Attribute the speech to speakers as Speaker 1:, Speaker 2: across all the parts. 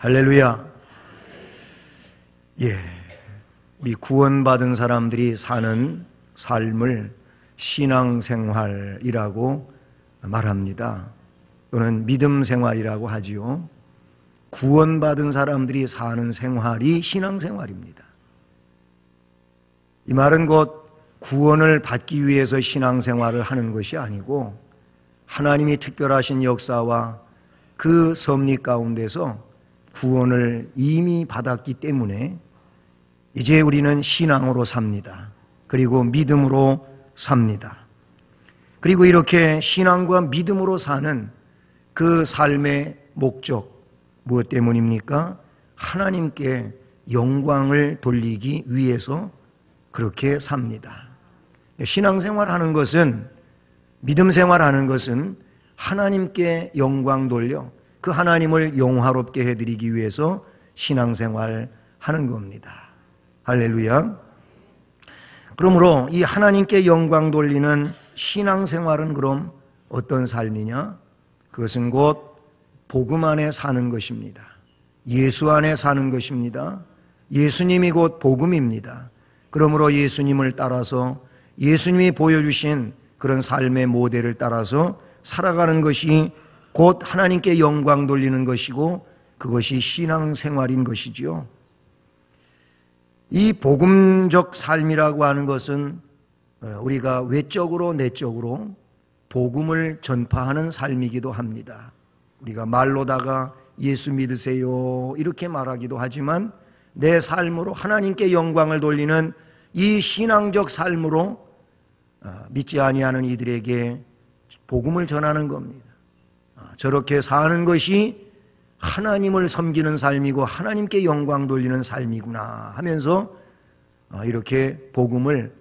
Speaker 1: 할렐루야. 우리 구원받은 사람들이 사는 삶을 신앙생활이라고 말합니다. 또는 믿음생활이라고 하지요. 구원받은 사람들이 사는 생활이 신앙생활입니다. 이 말은 곧 구원을 받기 위해서 신앙생활을 하는 것이 아니고 하나님이 특별하신 역사와 그 섭리 가운데서 구원을 이미 받았기 때문에 이제 우리는 신앙으로 삽니다. 그리고 믿음으로 삽니다. 그리고 이렇게 신앙과 믿음으로 사는 그 삶의 목적, 무엇 때문입니까? 하나님께 영광을 돌리기 위해서 그렇게 삽니다. 신앙생활하는 것은, 믿음생활하는 것은 하나님께 영광 돌려 그 하나님을 영화롭게 해드리기 위해서 신앙생활 하는 겁니다. 할렐루야. 그러므로 이 하나님께 영광 돌리는 신앙생활은 그럼 어떤 삶이냐? 그것은 곧 복음 안에 사는 것입니다. 예수 안에 사는 것입니다. 예수님이 곧 복음입니다. 그러므로 예수님을 따라서 예수님이 보여주신 그런 삶의 모델을 따라서 살아가는 것이 곧 하나님께 영광 돌리는 것이고 그것이 신앙생활인 것이지요. 이 복음적 삶이라고 하는 것은 우리가 외적으로 내적으로 복음을 전파하는 삶이기도 합니다. 우리가 말로다가 예수 믿으세요 이렇게 말하기도 하지만 내 삶으로 하나님께 영광을 돌리는 이 신앙적 삶으로 믿지 아니하는 이들에게 복음을 전하는 겁니다. 저렇게 사는 것이 하나님을 섬기는 삶이고 하나님께 영광 돌리는 삶이구나 하면서 이렇게 복음을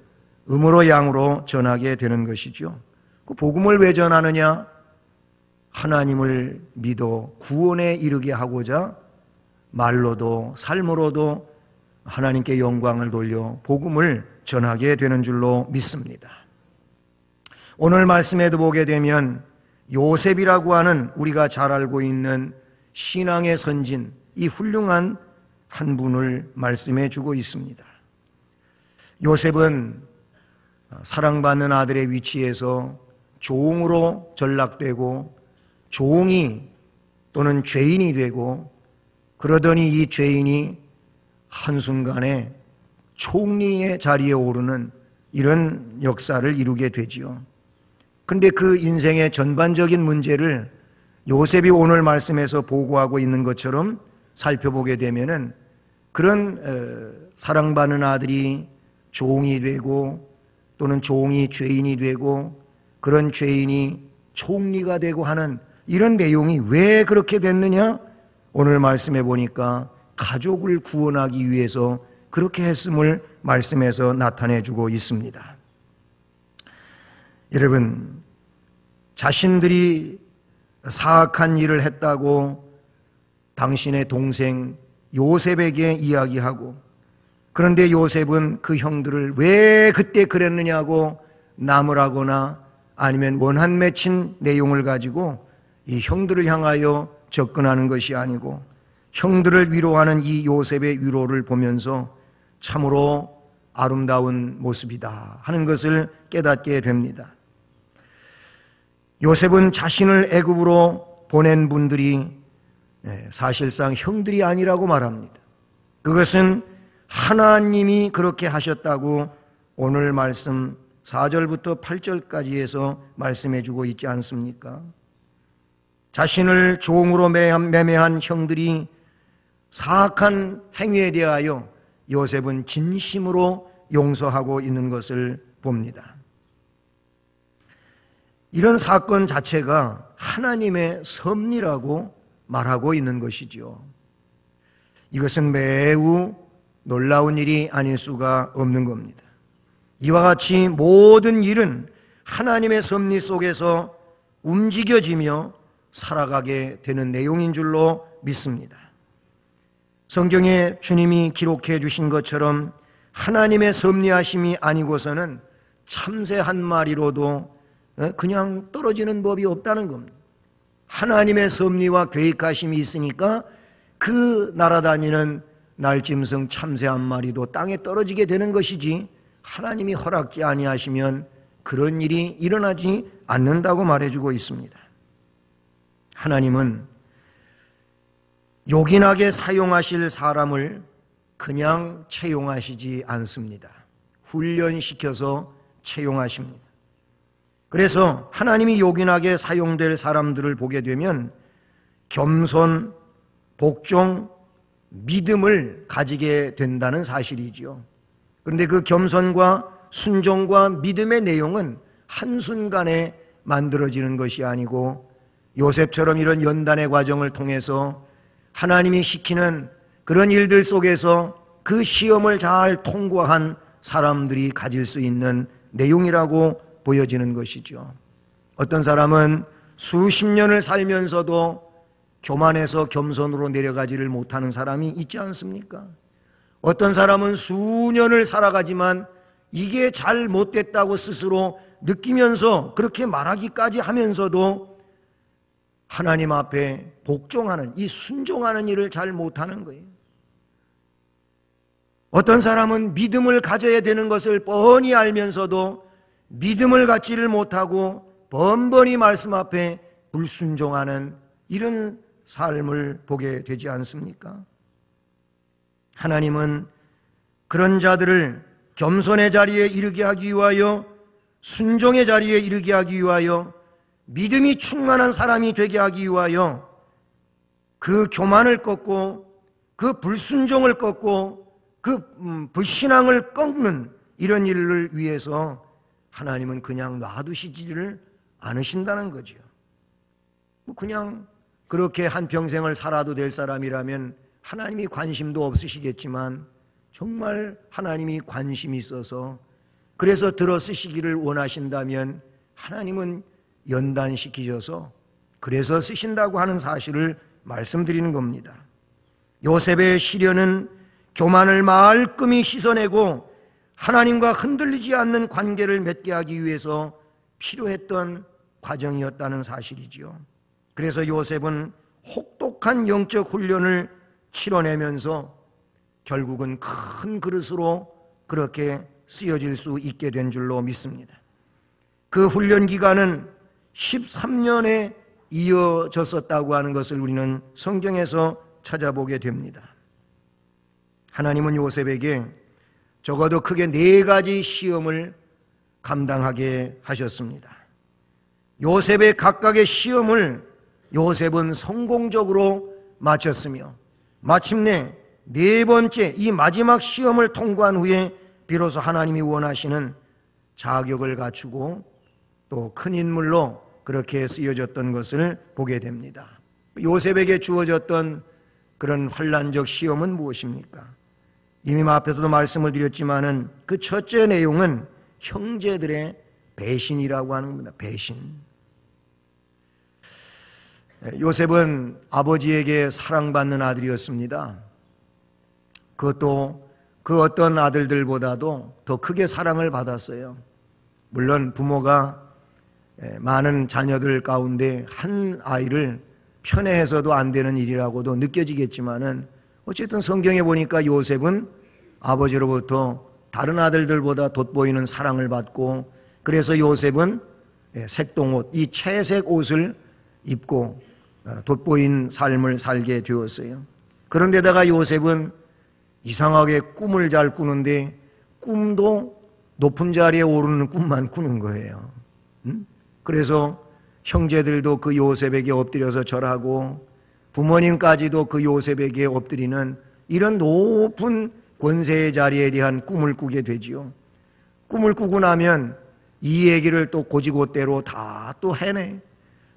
Speaker 1: 음으로 양으로 전하게 되는 것이죠. 그 복음을 왜 전하느냐? 하나님을 믿어 구원에 이르게 하고자 말로도 삶으로도 하나님께 영광을 돌려 복음을 전하게 되는 줄로 믿습니다. 오늘 말씀에도 보게 되면 요셉이라고 하는 우리가 잘 알고 있는 신앙의 선진, 이 훌륭한 한 분을 말씀해 주고 있습니다. 요셉은 사랑받는 아들의 위치에서 종으로 전락되고 종이 또는 죄인이 되고 그러더니 이 죄인이 한순간에 총리의 자리에 오르는 이런 역사를 이루게 되지요. 그런데 그 인생의 전반적인 문제를 요셉이 오늘 말씀에서 보고하고 있는 것처럼 살펴보게 되면은 그런 사랑받는 아들이 종이 되고 또는 종이 죄인이 되고 그런 죄인이 총리가 되고 하는 이런 내용이 왜 그렇게 됐느냐? 오늘 말씀해 보니까 가족을 구원하기 위해서 그렇게 했음을 말씀에서 나타내 주고 있습니다. 여러분, 자신들이 사악한 일을 했다고 당신의 동생 요셉에게 이야기하고 그런데 요셉은 그 형들을 왜 그때 그랬느냐고 나무라거나 아니면 원한 맺힌 내용을 가지고 이 형들을 향하여 접근하는 것이 아니고 형들을 위로하는 이 요셉의 위로를 보면서 참으로 아름다운 모습이다 하는 것을 깨닫게 됩니다. 요셉은 자신을 애굽으로 보낸 분들이 사실상 형들이 아니라고 말합니다. 그것은 하나님이 그렇게 하셨다고 오늘 말씀 4절부터 8절까지 해서 말씀해 주고 있지 않습니까? 자신을 종으로 매매한 형들이 사악한 행위에 대하여 요셉은 진심으로 용서하고 있는 것을 봅니다. 이런 사건 자체가 하나님의 섭리라고 말하고 있는 것이죠. 이것은 매우 놀라운 일이 아닐 수가 없는 겁니다. 이와 같이 모든 일은 하나님의 섭리 속에서 움직여지며 살아가게 되는 내용인 줄로 믿습니다. 성경에 주님이 기록해 주신 것처럼 하나님의 섭리하심이 아니고서는 참새 한 마리로도 그냥 떨어지는 법이 없다는 겁니다. 하나님의 섭리와 계획하심이 있으니까 그 날아다니는 날짐승 참새 한 마리도 땅에 떨어지게 되는 것이지 하나님이 허락지 아니하시면 그런 일이 일어나지 않는다고 말해주고 있습니다. 하나님은 요긴하게 사용하실 사람을 그냥 채용하시지 않습니다. 훈련시켜서 채용하십니다. 그래서 하나님이 요긴하게 사용될 사람들을 보게 되면 겸손, 복종, 믿음을 가지게 된다는 사실이지요. 그런데 그 겸손과 순종과 믿음의 내용은 한순간에 만들어지는 것이 아니고 요셉처럼 이런 연단의 과정을 통해서 하나님이 시키는 그런 일들 속에서 그 시험을 잘 통과한 사람들이 가질 수 있는 내용이라고 보여지는 것이죠. 어떤 사람은 수십 년을 살면서도 교만해서 겸손으로 내려가지를 못하는 사람이 있지 않습니까? 어떤 사람은 수년을 살아가지만 이게 잘 못됐다고 스스로 느끼면서 그렇게 말하기까지 하면서도 하나님 앞에 복종하는, 이 순종하는 일을 잘 못하는 거예요. 어떤 사람은 믿음을 가져야 되는 것을 뻔히 알면서도 믿음을 갖지를 못하고 번번이 말씀 앞에 불순종하는 이런 삶을 보게 되지 않습니까? 하나님은 그런 자들을 겸손의 자리에 이르게 하기 위하여, 순종의 자리에 이르게 하기 위하여, 믿음이 충만한 사람이 되게 하기 위하여 그 교만을 꺾고 그 불순종을 꺾고 그 불신앙을 꺾는 이런 일을 위해서 하나님은 그냥 놔두시지를 않으신다는 거죠. 그냥 그렇게 한평생을 살아도 될 사람이라면 하나님이 관심도 없으시겠지만 정말 하나님이 관심이 있어서 그래서 들어 쓰시기를 원하신다면 하나님은 연단시키셔서 그래서 쓰신다고 하는 사실을 말씀드리는 겁니다. 요셉의 시련은 교만을 말끔히 씻어내고 하나님과 흔들리지 않는 관계를 맺게 하기 위해서 필요했던 과정이었다는 사실이지요. 그래서 요셉은 혹독한 영적 훈련을 치러내면서 결국은 큰 그릇으로 그렇게 쓰여질 수 있게 된 줄로 믿습니다. 그 훈련 기간은 13년에 이어졌었다고 하는 것을 우리는 성경에서 찾아보게 됩니다. 하나님은 요셉에게 적어도 크게 4가지 시험을 감당하게 하셨습니다. 요셉의 각각의 시험을 요셉은 성공적으로 마쳤으며 마침내 4번째 이 마지막 시험을 통과한 후에 비로소 하나님이 원하시는 자격을 갖추고 또 큰 인물로 그렇게 쓰여졌던 것을 보게 됩니다. 요셉에게 주어졌던 그런 환난적 시험은 무엇입니까? 이미 앞에서도 말씀을 드렸지만은 그 첫째 내용은 형제들의 배신이라고 하는 겁니다. 배신. 요셉은 아버지에게 사랑받는 아들이었습니다. 그것도 그 어떤 아들들보다도 더 크게 사랑을 받았어요. 물론 부모가 많은 자녀들 가운데 한 아이를 편애해서도 안 되는 일이라고도 느껴지겠지만은 어쨌든 성경에 보니까 요셉은 아버지로부터 다른 아들들보다 돋보이는 사랑을 받고 그래서 요셉은 색동옷, 이 채색 옷을 입고 돋보인 삶을 살게 되었어요. 그런데다가 요셉은 이상하게 꿈을 잘 꾸는데 꿈도 높은 자리에 오르는 꿈만 꾸는 거예요. 그래서 형제들도 그 요셉에게 엎드려서 절하고 부모님까지도 그 요셉에게 엎드리는 이런 높은 권세의 자리에 대한 꿈을 꾸게 되지요. 꿈을 꾸고 나면 이 얘기를 또 고지고대로 다 또 해내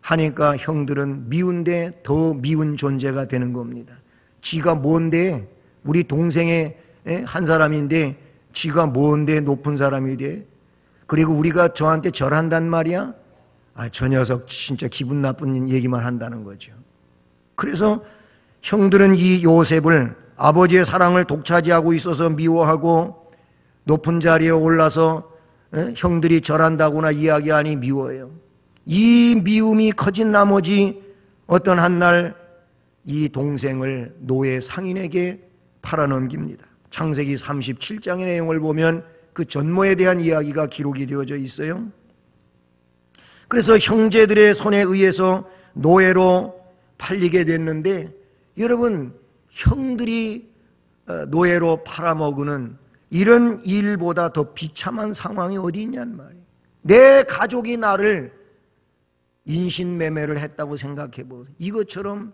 Speaker 1: 하니까 형들은 미운데 더 미운 존재가 되는 겁니다. 지가 뭔데, 우리 동생의 한 사람인데 지가 뭔데 높은 사람이 돼? 그리고 우리가 저한테 절한단 말이야? 저 녀석 진짜 기분 나쁜 얘기만 한다는 거죠. 그래서 형들은 이 요셉을 아버지의 사랑을 독차지하고 있어서 미워하고 높은 자리에 올라서 형들이 절한다거나 이야기하니 미워해요. 이 미움이 커진 나머지 어떤 한날 이 동생을 노예 상인에게 팔아넘깁니다. 창세기 37장의 내용을 보면 그 전모에 대한 이야기가 기록이 되어져 있어요. 그래서 형제들의 손에 의해서 노예로 팔리게 됐는데, 여러분, 형들이 노예로 팔아먹는 이런 일보다 더 비참한 상황이 어디 있냔 말이에요. 내 가족이 나를 인신매매를 했다고 생각해 보세요. 이것처럼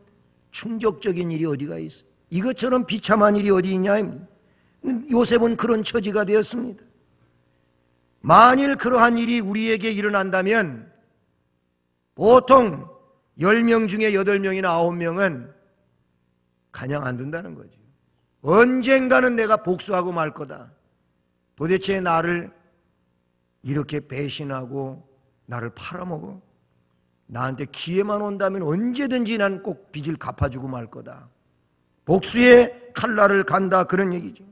Speaker 1: 충격적인 일이 어디가 있어요? 이것처럼 비참한 일이 어디 있냐? 요셉은 그런 처지가 되었습니다. 만일 그러한 일이 우리에게 일어난다면 보통 10명 중에 8명이나 9명은 가냥 안 둔다는 거죠. 언젠가는 내가 복수하고 말 거다. 도대체 나를 이렇게 배신하고 나를 팔아먹어? 나한테 기회만 온다면 언제든지 난 꼭 빚을 갚아주고 말 거다. 복수의 칼날을 간다, 그런 얘기죠.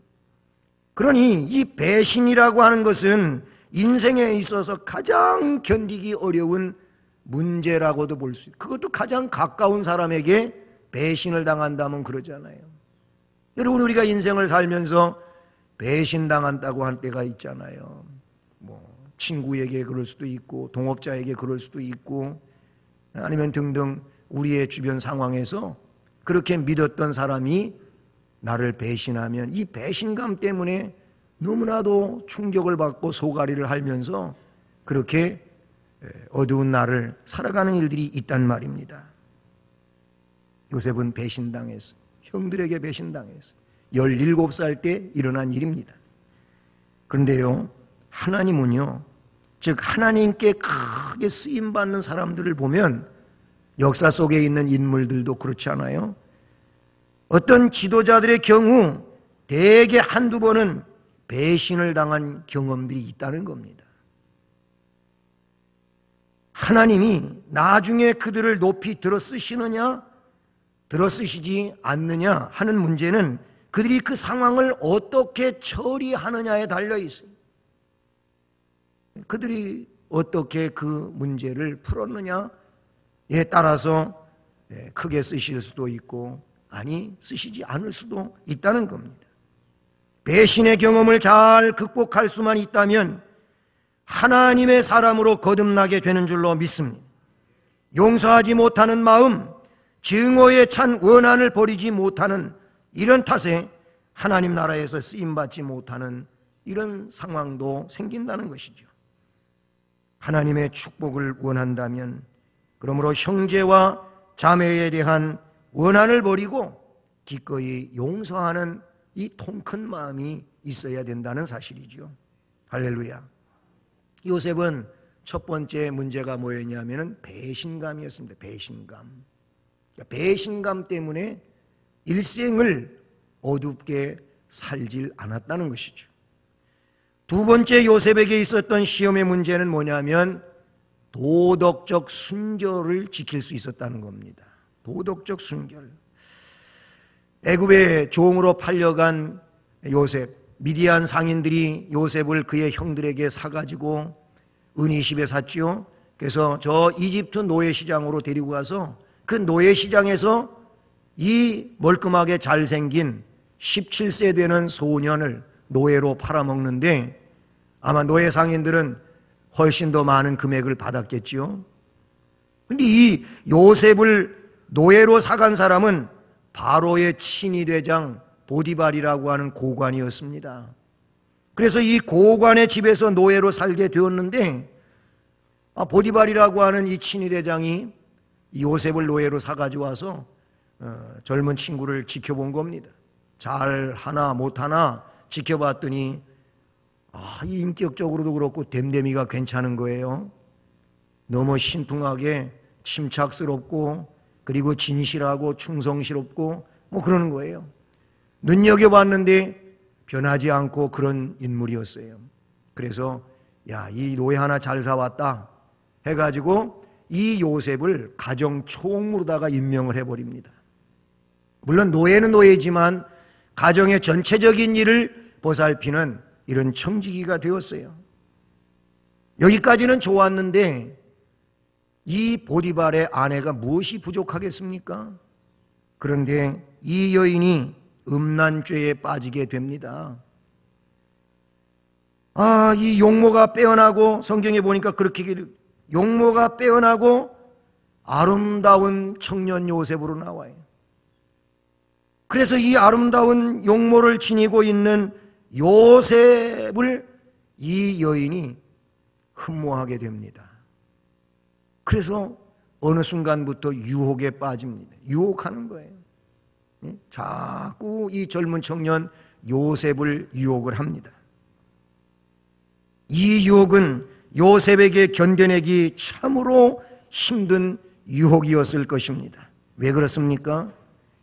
Speaker 1: 그러니 이 배신이라고 하는 것은 인생에 있어서 가장 견디기 어려운 문제라고도 볼 수 있어요. 그것도 가장 가까운 사람에게 배신을 당한다면 그러잖아요. 여러분, 우리가 인생을 살면서 배신당한다고 할 때가 있잖아요. 친구에게 그럴 수도 있고, 동업자에게 그럴 수도 있고, 아니면 등등 우리의 주변 상황에서 그렇게 믿었던 사람이 나를 배신하면 이 배신감 때문에 너무나도 충격을 받고 소가리를 앓면서 그렇게 어두운 날을 살아가는 일들이 있단 말입니다. 요셉은 배신당했어요. 형들에게 배신당했어요. 17살 때 일어난 일입니다. 그런데요, 하나님은요, 즉 하나님께 크게 쓰임받는 사람들을 보면 역사 속에 있는 인물들도 그렇지 않아요? 어떤 지도자들의 경우 대개 한두 번은 배신을 당한 경험들이 있다는 겁니다. 하나님이 나중에 그들을 높이 들어 쓰시느냐 들어 쓰시지 않느냐 하는 문제는 그들이 그 상황을 어떻게 처리하느냐에 달려 있어요. 그들이 어떻게 그 문제를 풀었느냐에 따라서 크게 쓰실 수도 있고 아니 쓰시지 않을 수도 있다는 겁니다. 배신의 경험을 잘 극복할 수만 있다면 하나님의 사람으로 거듭나게 되는 줄로 믿습니다. 용서하지 못하는 마음, 증오에 찬 원한을 버리지 못하는 이런 탓에 하나님 나라에서 쓰임받지 못하는 이런 상황도 생긴다는 것이죠. 하나님의 축복을 원한다면 그러므로 형제와 자매에 대한 원한을 버리고 기꺼이 용서하는 이 통 큰 마음이 있어야 된다는 사실이죠. 할렐루야. 요셉은 첫 번째 문제가 뭐였냐면 배신감이었습니다. 배신감. 배신감 때문에 일생을 어둡게 살질 않았다는 것이죠. 두 번째 요셉에게 있었던 시험의 문제는 뭐냐면 도덕적 순결을 지킬 수 있었다는 겁니다. 도덕적 순결. 애굽의 종으로 팔려간 요셉, 미디안 상인들이 요셉을 그의 형들에게 사가지고 은이십에 샀지요. 그래서 저 이집트 노예시장으로 데리고 가서 그 노예시장에서 이 멀끔하게 잘생긴 17세 되는 소년을 노예로 팔아먹는데 아마 노예 상인들은 훨씬 더 많은 금액을 받았겠지요. 그런데 이 요셉을 노예로 사간 사람은 바로의 친위대장 보디발이라고 하는 고관이었습니다. 그래서 이 고관의 집에서 노예로 살게 되었는데 보디발이라고 하는 이 친위대장이 요셉을 노예로 사가지고 와서 젊은 친구를 지켜본 겁니다. 잘하나 못하나 지켜봤더니 인격적으로도 그렇고 됨됨이가 괜찮은 거예요. 너무 신통하게 침착스럽고 그리고 진실하고 충성스럽고 그러는 거예요. 눈여겨봤는데 변하지 않고 그런 인물이었어요. 그래서 이 노예 하나 잘 사왔다 해가지고 이 요셉을 가정 총무로다가 임명을 해버립니다. 물론 노예는 노예지만 가정의 전체적인 일을 보살피는 이런 청지기가 되었어요. 여기까지는 좋았는데 이 보디발의 아내가 무엇이 부족하겠습니까? 그런데 이 여인이 음란죄에 빠지게 됩니다. 이 용모가 빼어나고, 성경에 보니까 그렇게 용모가 빼어나고 아름다운 청년 요셉으로 나와요. 그래서 이 아름다운 용모를 지니고 있는 요셉을 이 여인이 흠모하게 됩니다. 그래서 어느 순간부터 유혹에 빠집니다. 유혹하는 거예요. 자꾸 이 젊은 청년 요셉을 유혹을 합니다. 이 유혹은 요셉에게 견뎌내기 참으로 힘든 유혹이었을 것입니다. 왜 그렇습니까?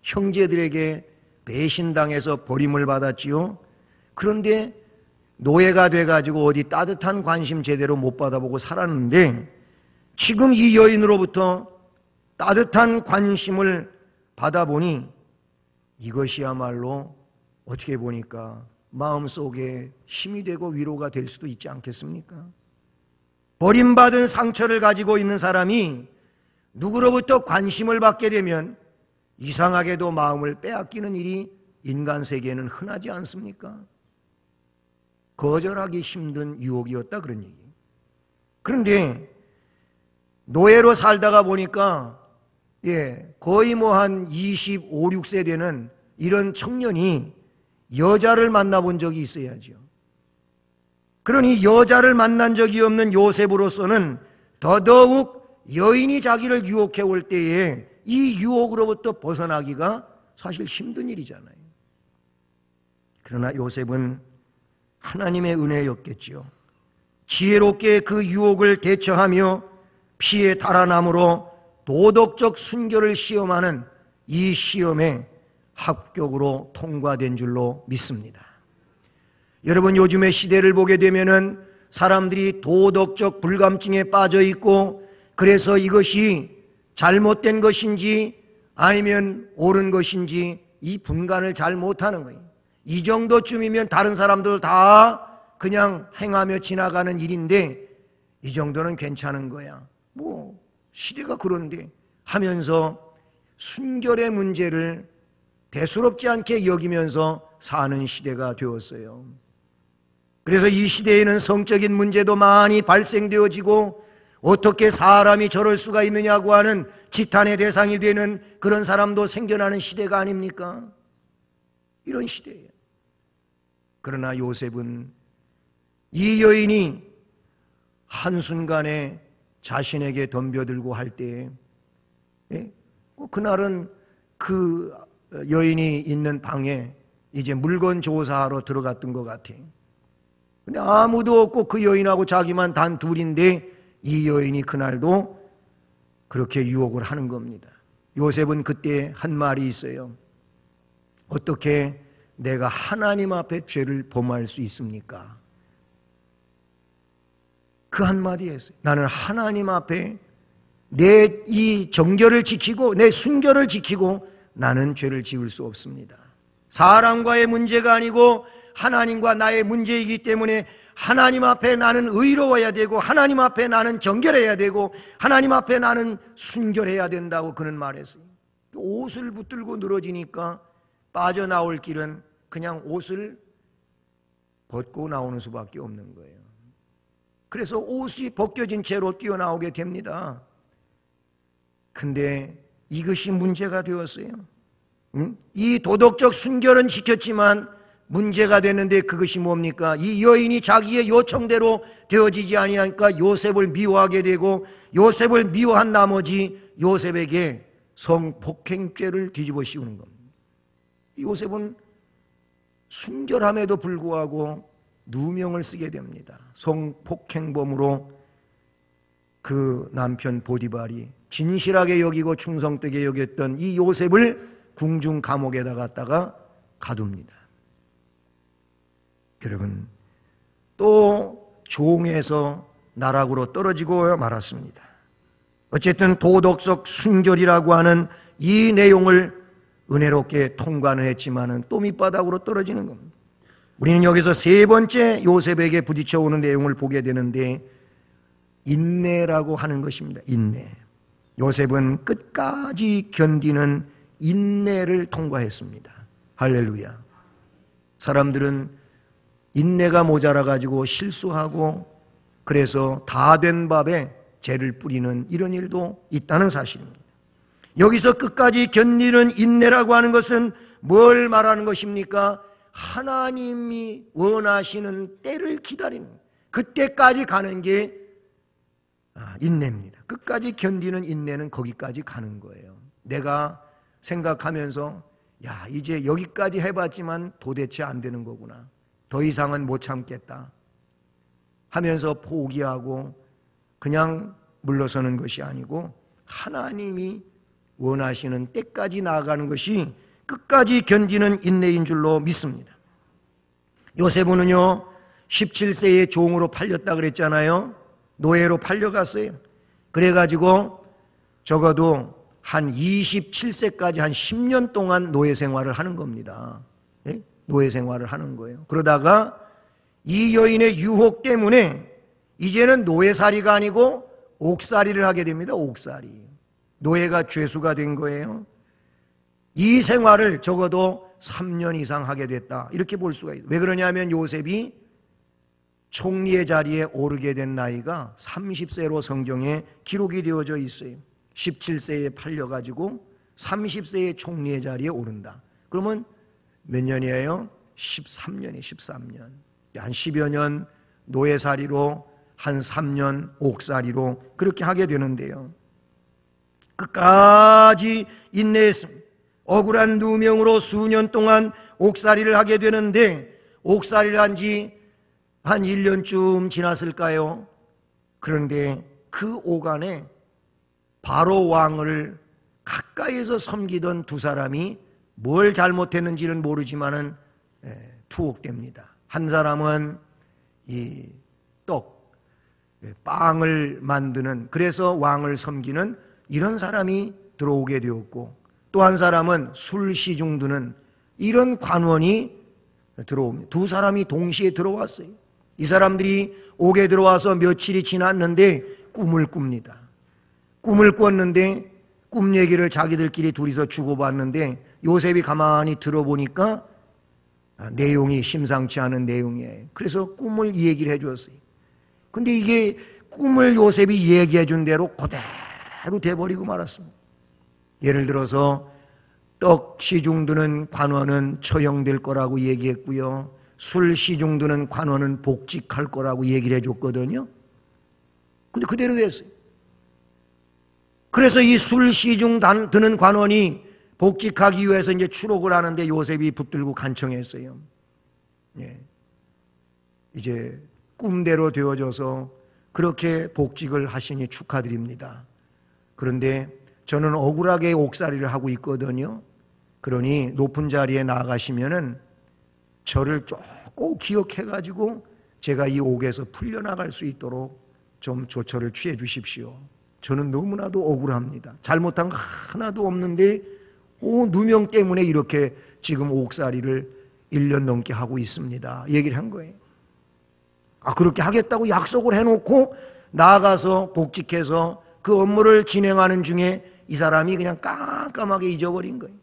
Speaker 1: 형제들에게 배신당해서 버림을 받았지요. 그런데 노예가 돼가지고 어디 따뜻한 관심 제대로 못 받아보고 살았는데, 지금 이 여인으로부터 따뜻한 관심을 받아보니 이것이야말로 어떻게 보니까 마음속에 힘이 되고 위로가 될 수도 있지 않겠습니까? 버림받은 상처를 가지고 있는 사람이 누구로부터 관심을 받게 되면 이상하게도 마음을 빼앗기는 일이 인간 세계에는 흔하지 않습니까? 거절하기 힘든 유혹이었다, 그런 얘기. 그런데 노예로 살다가 보니까 거의 한 25, 6세 되는 이런 청년이 여자를 만나본 적이 있어야죠. 그러니 여자를 만난 적이 없는 요셉으로서는 더더욱 여인이 자기를 유혹해 올 때에 이 유혹으로부터 벗어나기가 사실 힘든 일이잖아요. 그러나 요셉은 하나님의 은혜였겠지요. 지혜롭게 그 유혹을 대처하며 피해 달아남으로 도덕적 순결을 시험하는 이 시험에 합격으로 통과된 줄로 믿습니다. 여러분, 요즘의 시대를 보게 되면은 사람들이 도덕적 불감증에 빠져 있고, 그래서 이것이 잘못된 것인지 아니면 옳은 것인지 이 분간을 잘 못하는 거예요. 이 정도쯤이면 다른 사람들 다 그냥 행하며 지나가는 일인데 이 정도는 괜찮은 거야. 시대가 그런데 하면서 순결의 문제를 대수롭지 않게 여기면서 사는 시대가 되었어요. 그래서 이 시대에는 성적인 문제도 많이 발생되어지고, 어떻게 사람이 저럴 수가 있느냐고 하는 지탄의 대상이 되는 그런 사람도 생겨나는 시대가 아닙니까? 이런 시대예요. 그러나 요셉은 이 여인이 한순간에 자신에게 덤벼들고 할 때에, 그날은 그 여인이 있는 방에 이제 물건 조사하러 들어갔던 것 같아요. 근데 아무도 없고 그 여인하고 자기만 단 둘인데 이 여인이 그날도 그렇게 유혹을 하는 겁니다. 요셉은 그때 한 말이 있어요. 어떻게 내가 하나님 앞에 죄를 범할 수 있습니까? 그 한마디에 있어요. 나는 하나님 앞에 내 이 정결을 지키고 내 순결을 지키고 나는 죄를 지을 수 없습니다. 사람과의 문제가 아니고 하나님과 나의 문제이기 때문에 하나님 앞에 나는 의로워야 되고 하나님 앞에 나는 정결해야 되고 하나님 앞에 나는 순결해야 된다고 그는 말했어요. 옷을 붙들고 늘어지니까 빠져나올 길은 그냥 옷을 벗고 나오는 수밖에 없는 거예요. 그래서 옷이 벗겨진 채로 뛰어나오게 됩니다. 근데 이것이 문제가 되었어요. 이 도덕적 순결은 지켰지만 문제가 되는데 그것이 뭡니까? 이 여인이 자기의 요청대로 되어지지 아니하니까 요셉을 미워하게 되고, 요셉을 미워한 나머지 요셉에게 성폭행죄를 뒤집어 씌우는 겁니다. 요셉은 순결함에도 불구하고 누명을 쓰게 됩니다. 성폭행범으로 그 남편 보디발이 진실하게 여기고 충성되게 여겼던 이 요셉을 궁중 감옥에다 갖다가 가둡니다. 여러분, 또 종에서 나락으로 떨어지고 말았습니다. 어쨌든 도덕적 순결이라고 하는 이 내용을 은혜롭게 통과는 했지만은 또 밑바닥으로 떨어지는 겁니다. 우리는 여기서 세 번째 요셉에게 부딪혀오는 내용을 보게 되는데, 인내라고 하는 것입니다. 인내. 요셉은 끝까지 견디는 인내를 통과했습니다. 할렐루야. 사람들은 인내가 모자라가지고 실수하고 그래서 다 된 밥에 재를 뿌리는 이런 일도 있다는 사실입니다. 여기서 끝까지 견디는 인내라고 하는 것은 뭘 말하는 것입니까? 하나님이 원하시는 때를 기다리는, 그때까지 가는 게 인내입니다. 끝까지 견디는 인내는 거기까지 가는 거예요. 내가 생각하면서 야, 이제 여기까지 해봤지만 도대체 안 되는 거구나, 더 이상은 못 참겠다 하면서 포기하고 그냥 물러서는 것이 아니고 하나님이 원하시는 때까지 나아가는 것이 끝까지 견디는 인내인 줄로 믿습니다. 요셉은요 17세에 종으로 팔렸다 그랬잖아요. 노예로 팔려갔어요. 그래가지고 적어도 한 27세까지 한 10년 동안 노예 생활을 하는 겁니다. 예? 노예 생활을 하는 거예요. 그러다가 이 여인의 유혹 때문에 이제는 노예살이가 아니고 옥살이를 하게 됩니다. 옥살이. 노예가 죄수가 된 거예요. 이 생활을 적어도 3년 이상 하게 됐다, 이렇게 볼 수가 있어요. 왜 그러냐면 요셉이 총리의 자리에 오르게 된 나이가 30세로 성경에 기록이 되어져 있어요. 17세에 팔려가지고 30세에 총리의 자리에 오른다. 그러면 몇 년이에요? 13년이에요. 13년. 한 10여 년 노예살이로 한 3년 옥살이로 그렇게 하게 되는데요. 끝까지 인내했습니다. 억울한 누명으로 수년 동안 옥살이를 하게 되는데 옥살이를 한 지 한 1년쯤 지났을까요? 그런데 그 오간에 바로 왕을 가까이에서 섬기던 두 사람이 뭘 잘못했는지는 모르지만은 투옥됩니다. 한 사람은 이 빵을 만드는, 그래서 왕을 섬기는 이런 사람이 들어오게 되었고, 또 한 사람은 술 시중 드는 이런 관원이 들어옵니다. 두 사람이 동시에 들어왔어요. 이 사람들이 옥에 들어와서 며칠이 지났는데 꿈을 꿉니다. 꿈을 꿨는데 꿈 얘기를 자기들끼리 둘이서 주고받는데 요셉이 가만히 들어보니까 내용이 심상치 않은 내용이에요. 그래서 꿈을 얘기를 해줬어요. 근데 이게 꿈을 요셉이 얘기해 준 대로 그대로 돼버리고 말았습니다. 예를 들어서 떡 시중 드는 관원은 처형될 거라고 얘기했고요, 술 시중 드는 관원은 복직할 거라고 얘기를 해줬거든요. 근데 그대로 됐어요. 그래서 이 술 시중 드는 관원이 복직하기 위해서 이제 추록을 하는데 요셉이 붙들고 간청했어요. 예. 이제 꿈대로 되어져서 그렇게 복직을 하시니 축하드립니다. 그런데 저는 억울하게 옥살이를 하고 있거든요. 그러니 높은 자리에 나아가시면은 저를 꼭 기억해가지고 제가 이 옥에서 풀려나갈 수 있도록 좀 조처를 취해 주십시오. 저는 너무나도 억울합니다. 잘못한 거 하나도 없는데 누명 때문에 이렇게 지금 옥살이를 1년 넘게 하고 있습니다, 얘기를 한 거예요. 그렇게 하겠다고 약속을 해놓고 나아가서 복직해서 그 업무를 진행하는 중에 이 사람이 그냥 깜깜하게 잊어버린 거예요.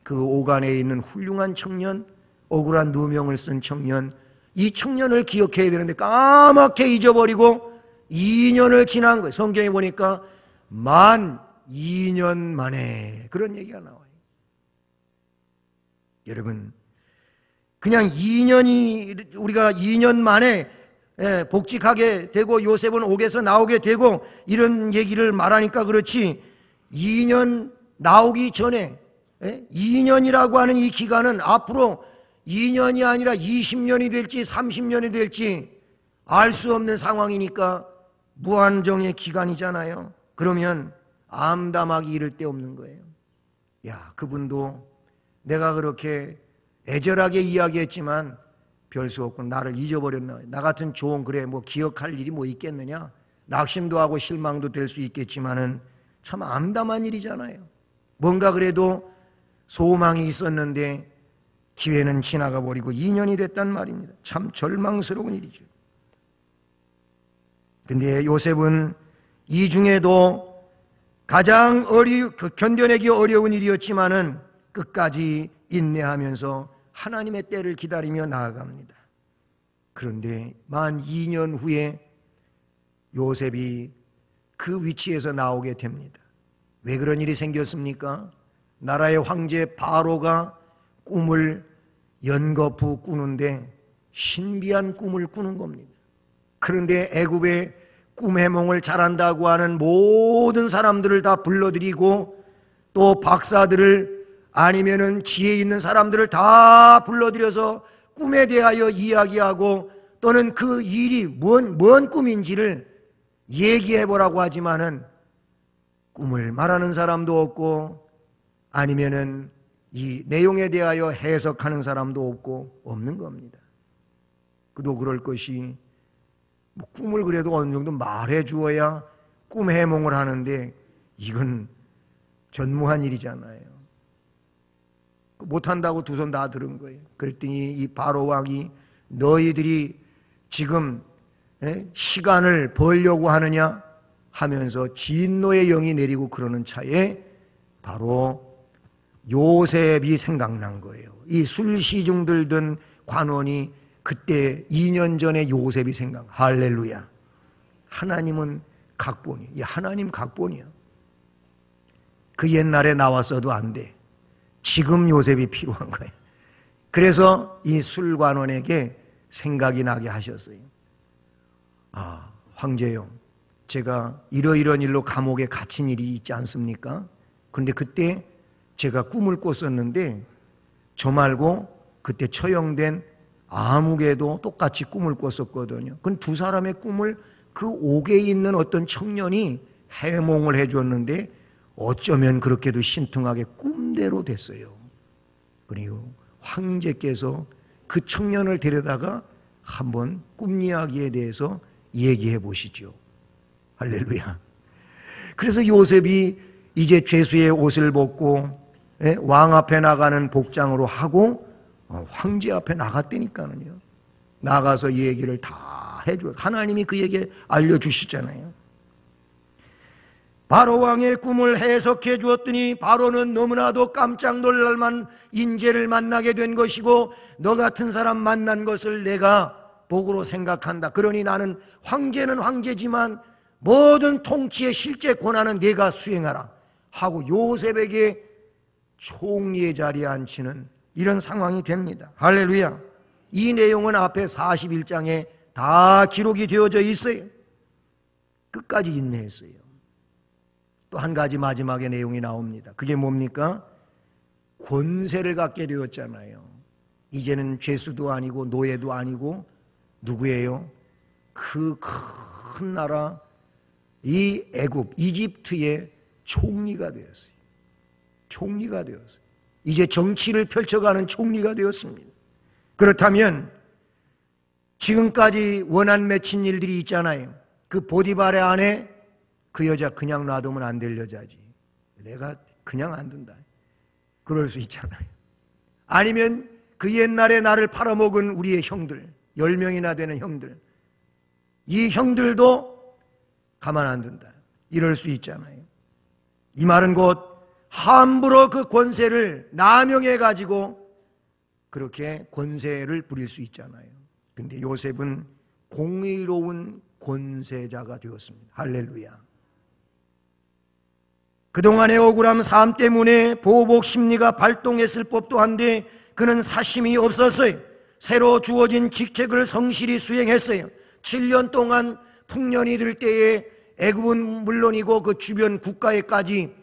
Speaker 1: 그 오간에 있는 훌륭한 청년, 억울한 누명을 쓴 청년, 이 청년을 기억해야 되는데 까맣게 잊어버리고 2년을 지난 거예요. 성경에 보니까 만 2년 만에 그런 얘기가 나와요. 여러분, 그냥 2년이, 우리가 2년 만에 복직하게 되고 요셉은 옥에서 나오게 되고 이런 얘기를 말하니까 그렇지, 2년 나오기 전에 2년이라고 하는 이 기간은 앞으로 2년이 아니라 20년이 될지 30년이 될지 알 수 없는 상황이니까 무한정의 기간이잖아요. 그러면 암담하기 이를 데 없는 거예요. 야, 그분도 내가 그렇게 애절하게 이야기했지만 별 수 없고 나를 잊어버렸나. 나 같은 종, 그래 뭐 기억할 일이 뭐 있겠느냐. 낙심도 하고 실망도 될 수 있겠지만은 참 암담한 일이잖아요. 뭔가 그래도 소망이 있었는데 기회는 지나가 버리고 2년이 됐단 말입니다. 참 절망스러운 일이죠. 근데 요셉은 이 중에도 가장 견뎌내기 어려운 일이었지만은 끝까지 인내하면서 하나님의 때를 기다리며 나아갑니다. 그런데 만 2년 후에 요셉이 그 위치에서 나오게 됩니다. 왜 그런 일이 생겼습니까? 나라의 황제 바로가 꿈을 연거푸 꾸는데 신비한 꿈을 꾸는 겁니다. 그런데 애굽의 꿈 해몽을 잘한다고 하는 모든 사람들을 다 불러들이고 또 박사들을 아니면은 지혜 있는 사람들을 다 불러들여서 꿈에 대하여 이야기하고 또는 그 일이 뭔 꿈인지를 얘기해보라고 하지만은 꿈을 말하는 사람도 없고 아니면은 이 내용에 대하여 해석하는 사람도 없는 겁니다. 또 그럴 것이 꿈을 그래도 어느 정도 말해 주어야 꿈 해몽을 하는데 이건 전무한 일이잖아요. 못한다고 두 손 다 들은 거예요. 그랬더니 이 바로 왕이 너희들이 지금 시간을 벌려고 하느냐 하면서 진노의 영이 내리고 그러는 차에 바로 요셉이 생각난 거예요. 이 술시중 들던 관원이 그때 2년 전에 요셉이 할렐루야. 하나님은 각본이에요. 이 하나님 각본이야. 그 옛날에 나왔어도 안 돼. 지금 요셉이 필요한 거예요. 그래서 이 술관원에게 생각이 나게 하셨어요. 아, 황제요. 제가 이러이러한 일로 감옥에 갇힌 일이 있지 않습니까? 그런데 그때 제가 꿈을 꿨었는데 저 말고 그때 처형된 아무개도 똑같이 꿈을 꿨었거든요. 그건 두 사람의 꿈을 그 옥에 있는 어떤 청년이 해몽을 해줬는데 어쩌면 그렇게도 신통하게 꿈대로 됐어요. 그리고 황제께서 그 청년을 데려다가 한번 꿈 이야기에 대해서 얘기해 보시죠. 할렐루야. 그래서 요셉이 이제 죄수의 옷을 벗고 왕 앞에 나가는 복장으로 하고 황제 앞에 나갔다니까는요. 나가서 이 얘기를 다 해줘. 하나님이 그에게 알려주시잖아요. 바로 왕의 꿈을 해석해 주었더니 바로는 너무나도 깜짝 놀랄만 인재를 만나게 된 것이고 너 같은 사람 만난 것을 내가 복으로 생각한다. 그러니 나는 황제는 황제지만 모든 통치의 실제 권한은 네가 수행하라 하고 요셉에게 총리의 자리에 앉히는 이런 상황이 됩니다. 할렐루야. 이 내용은 앞에 41장에 다 기록이 되어져 있어요. 끝까지 인내했어요. 또 한 가지 마지막에 내용이 나옵니다. 그게 뭡니까? 권세를 갖게 되었잖아요. 이제는 죄수도 아니고 노예도 아니고 누구예요? 그 큰 나라 이 애굽 이집트의 총리가 되었어요. 총리가 되었어요. 이제 정치를 펼쳐가는 총리가 되었습니다. 그렇다면 지금까지 원한 맺힌 일들이 있잖아요. 그 보디발의 아내 그 여자 그냥 놔두면 안 될 여자지. 내가 그냥 안 둔다. 그럴 수 있잖아요. 아니면 그 옛날에 나를 팔아먹은 우리의 형들 10명이나 되는 형들 이 형들도 가만 안 둔다. 이럴 수 있잖아요. 이 말은 곧 함부로 그 권세를 남용해 가지고 그렇게 권세를 부릴 수 있잖아요. 근데 요셉은 공의로운 권세자가 되었습니다. 할렐루야. 그동안의 억울함 삶 때문에 보복 심리가 발동했을 법도 한데 그는 사심이 없었어요. 새로 주어진 직책을 성실히 수행했어요. 7년 동안 풍년이 들 때에 애굽은 물론이고 그 주변 국가에까지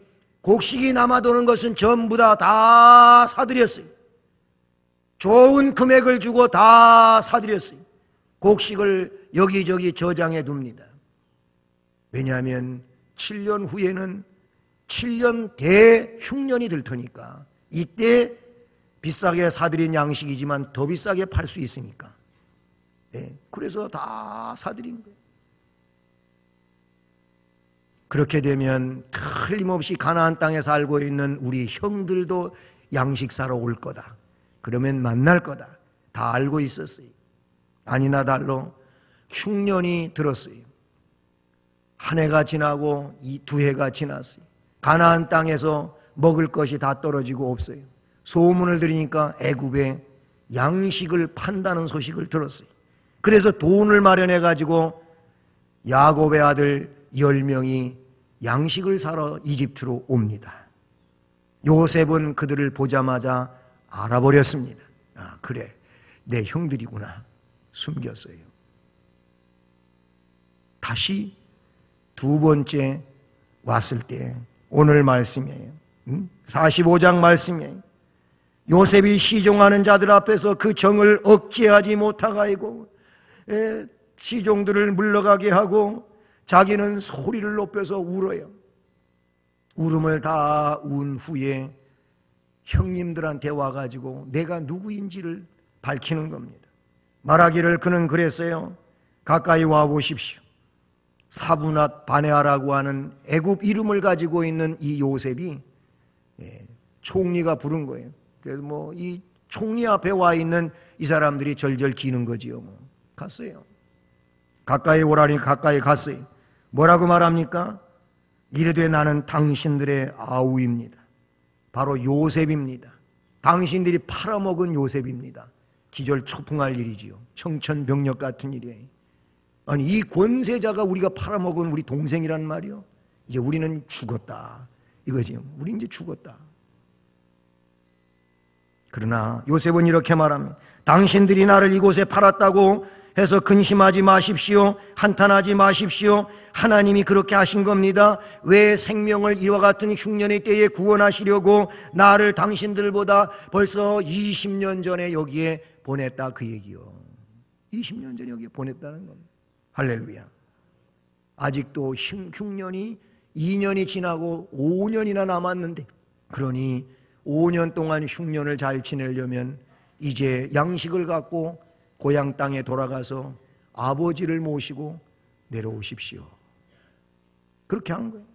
Speaker 1: 곡식이 남아도는 것은 전부 다 사들였어요. 좋은 금액을 주고 다 사들였어요. 곡식을 여기저기 저장해 둡니다. 왜냐하면 7년 후에는 7년 대흉년이 들 테니까 이때 비싸게 사들인 양식이지만 더 비싸게 팔 수 있으니까. 그래서 다 사들인 거예요. 그렇게 되면 틀림없이 가나안 땅에 살고 있는 우리 형들도 양식 사러 올 거다. 그러면 만날 거다. 다 알고 있었어요. 아니나 달로 흉년이 들었어요. 한 해가 지나고 두 해가 지났어요. 가나안 땅에서 먹을 것이 다 떨어지고 없어요. 소문을 들으니까 애굽에 양식을 판다는 소식을 들었어요. 그래서 돈을 마련해 가지고 야곱의 아들 10명이 양식을 사러 이집트로 옵니다. 요셉은 그들을 보자마자 알아버렸습니다. 아, 그래, 내 형들이구나. 숨겼어요. 다시 두 번째 왔을 때 오늘 말씀이에요. 45장 말씀이에요. 요셉이 시종하는 자들 앞에서 그 정을 억제하지 못하고 시종들을 물러가게 하고 자기는 소리를 높여서 울어요. 울음을 다 운 후에 형님들한테 와가지고 내가 누구인지를 밝히는 겁니다. 말하기를 그는 그랬어요. 가까이 와보십시오. 사브낫 바네아라고 하는 애굽 이름을 가지고 있는 이 요셉이 총리가 부른 거예요. 그래서 뭐 이 총리 앞에 와 있는 이 사람들이 절절 기는 거지요. 뭐. 갔어요. 가까이 오라니 가까이 갔어요. 뭐라고 말합니까? 이르되 나는 당신들의 아우입니다. 바로 요셉입니다. 당신들이 팔아먹은 요셉입니다. 기절초풍할 일이지요. 청천벽력 같은 일이에요. 아니 이 권세자가 우리가 팔아먹은 우리 동생이란 말이요. 이제 우리는 죽었다 이거지요. 우리 이제 죽었다. 그러나 요셉은 이렇게 말합니다. 당신들이 나를 이곳에 팔았다고 해서 근심하지 마십시오. 한탄하지 마십시오. 하나님이 그렇게 하신 겁니다. 왜 생명을 이와 같은 흉년의 때에 구원하시려고 나를 당신들보다 벌써 20년 전에 여기에 보냈다 그 얘기요. 20년 전에 여기에 보냈다는 겁니다. 할렐루야. 아직도 흉년이 2년이 지나고 5년이나 남았는데, 그러니 5년 동안 흉년을 잘 지내려면 이제 양식을 갖고 고향 땅에 돌아가서 아버지를 모시고 내려오십시오. 그렇게 한 거예요.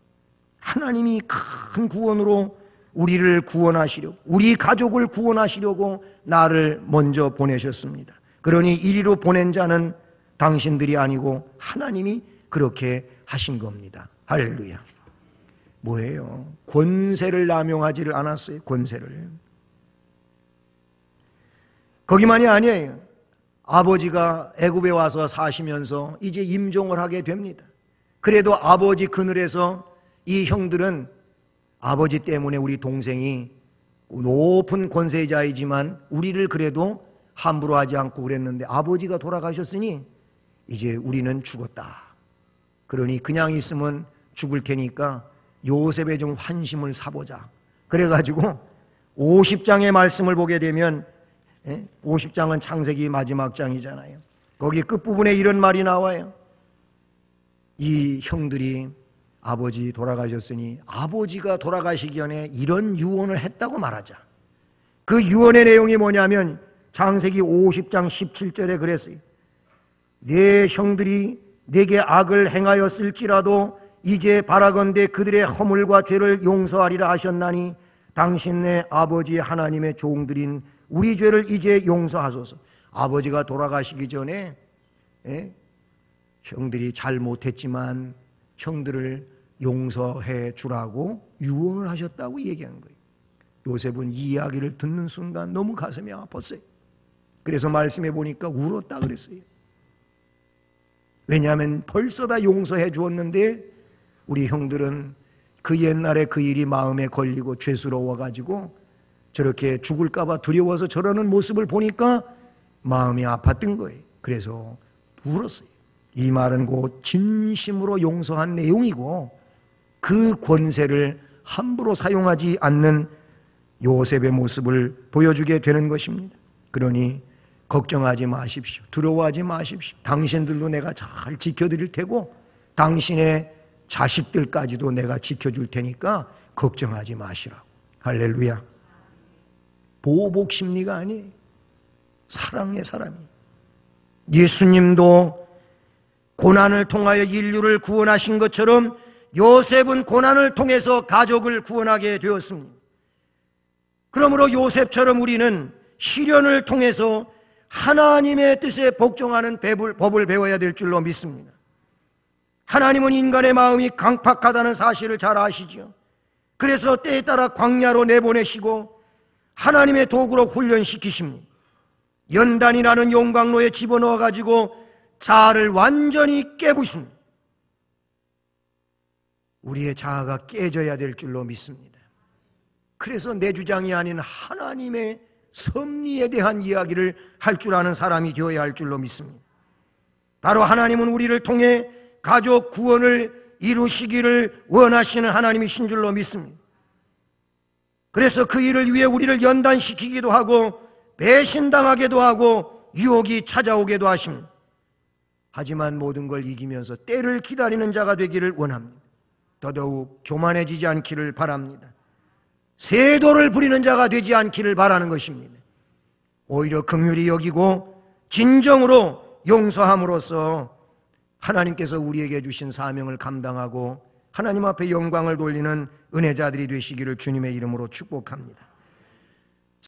Speaker 1: 하나님이 큰 구원으로 우리를 구원하시려고, 우리 가족을 구원하시려고 나를 먼저 보내셨습니다. 그러니 이리로 보낸 자는 당신들이 아니고 하나님이 그렇게 하신 겁니다. 할렐루야. 뭐예요? 권세를 남용하지를 않았어요. 권세를. 거기만이 아니에요. 아버지가 애굽에 와서 사시면서 이제 임종을 하게 됩니다. 그래도 아버지 그늘에서 이 형들은 아버지 때문에 우리 동생이 높은 권세자이지만 우리를 그래도 함부로 하지 않고 그랬는데 아버지가 돌아가셨으니 이제 우리는 죽었다. 그러니 그냥 있으면 죽을 테니까 요셉의 좀 환심을 사보자. 그래가지고 50장의 말씀을 보게 되면 50장은 창세기 마지막 장이잖아요. 거기 끝부분에 이런 말이 나와요. 이 형들이 아버지 돌아가셨으니 아버지가 돌아가시기 전에 이런 유언을 했다고 말하자. 그 유언의 내용이 뭐냐면 창세기 50장 17절에 그랬어요. 내 형들이 내게 악을 행하였을지라도 이제 바라건대 그들의 허물과 죄를 용서하리라 하셨나니 당신네 아버지 하나님의 종들인 우리 죄를 이제 용서하소서. 아버지가 돌아가시기 전에 형들이 잘못했지만 형들을 용서해 주라고 유언을 하셨다고 얘기한 거예요. 요셉은 이 이야기를 듣는 순간 너무 가슴이 아팠어요. 그래서 말씀해 보니까 울었다 그랬어요. 왜냐하면 벌써 다 용서해 주었는데 우리 형들은 그 옛날에 그 일이 마음에 걸리고 죄스러워가지고 저렇게 죽을까봐 두려워서 저러는 모습을 보니까 마음이 아팠던 거예요. 그래서 울었어요. 이 말은 곧 진심으로 용서한 내용이고 그 권세를 함부로 사용하지 않는 요셉의 모습을 보여주게 되는 것입니다. 그러니 걱정하지 마십시오. 두려워하지 마십시오. 당신들도 내가 잘 지켜드릴 테고 당신의 자식들까지도 내가 지켜줄 테니까 걱정하지 마시라고. 할렐루야. 보복 심리가 아니에요. 사랑의 사람이에요. 예수님도 고난을 통하여 인류를 구원하신 것처럼 요셉은 고난을 통해서 가족을 구원하게 되었습니다. 그러므로 요셉처럼 우리는 시련을 통해서 하나님의 뜻에 복종하는 법을 배워야 될 줄로 믿습니다. 하나님은 인간의 마음이 강팍하다는 사실을 잘 아시죠. 그래서 때에 따라 광야로 내보내시고 하나님의 도구로 훈련시키십니다. 연단이라는 용광로에 집어넣어 가지고 자아를 완전히 깨부십니다. 우리의 자아가 깨져야 될 줄로 믿습니다. 그래서 내 주장이 아닌 하나님의 섭리에 대한 이야기를 할 줄 아는 사람이 되어야 할 줄로 믿습니다. 바로 하나님은 우리를 통해 가족 구원을 이루시기를 원하시는 하나님이신 줄로 믿습니다. 그래서 그 일을 위해 우리를 연단시키기도 하고 배신당하게도 하고 유혹이 찾아오게도 하십니다. 하지만 모든 걸 이기면서 때를 기다리는 자가 되기를 원합니다. 더더욱 교만해지지 않기를 바랍니다. 세도를 부리는 자가 되지 않기를 바라는 것입니다. 오히려 긍휼히 여기고 진정으로 용서함으로써 하나님께서 우리에게 주신 사명을 감당하고 하나님 앞에 영광을 돌리는 은혜자들이 되시기를 주님의 이름으로 축복합니다.